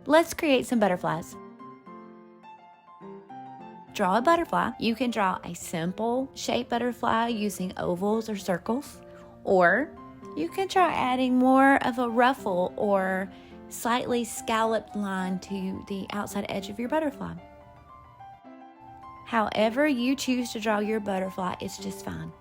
Let's create some butterflies. Draw a butterfly. You can draw a simple shaped butterfly using ovals or circles, or you can try adding more of a ruffle or slightly scalloped line to the outside edge of your butterfly. However you choose to draw your butterfly, it's just fine.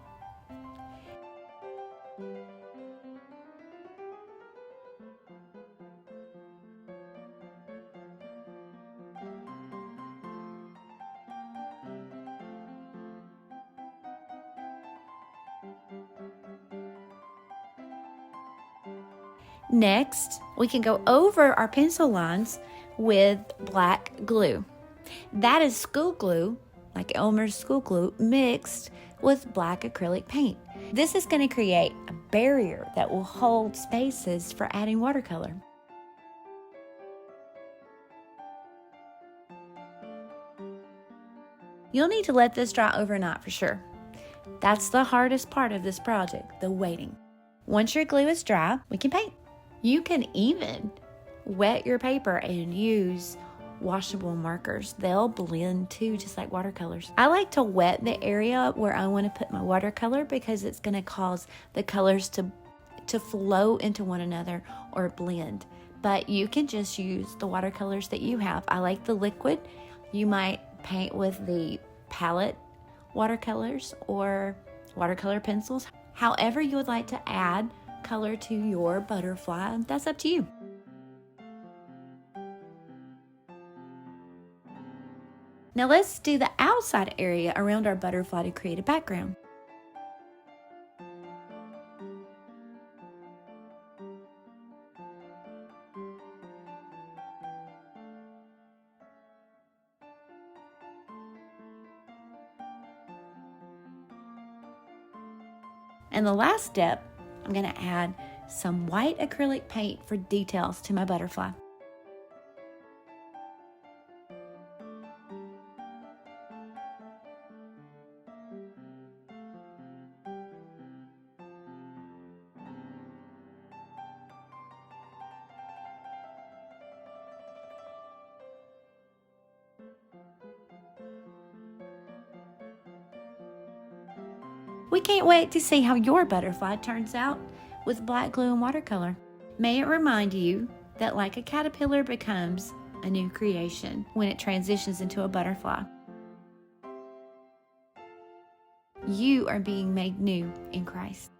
Next, we can go over our pencil lines with black glue. That is school glue, like Elmer's school glue, mixed with black acrylic paint. This is going to create a barrier that will hold spaces for adding watercolor. You'll need to let this dry overnight for sure. That's the hardest part of this project, the waiting. Once your glue is dry, we can paint. You can even wet your paper and use washable markers. They'll blend too, just like watercolors. I like to wet the area where I want to put my watercolor because it's going to cause the colors to flow into one another or blend. But you can just use the watercolors that you have. I like the liquid. You might paint with the palette watercolors or watercolor pencils. However you would like to add color to your butterfly, that's up to you. Now let's do the outside area around our butterfly to create a background. And the last step, I'm going to add some white acrylic paint for details to my butterfly. We can't wait to see how your butterfly turns out with black glue and watercolor. May it remind you that like a caterpillar becomes a new creation when it transitions into a butterfly, you are being made new in Christ.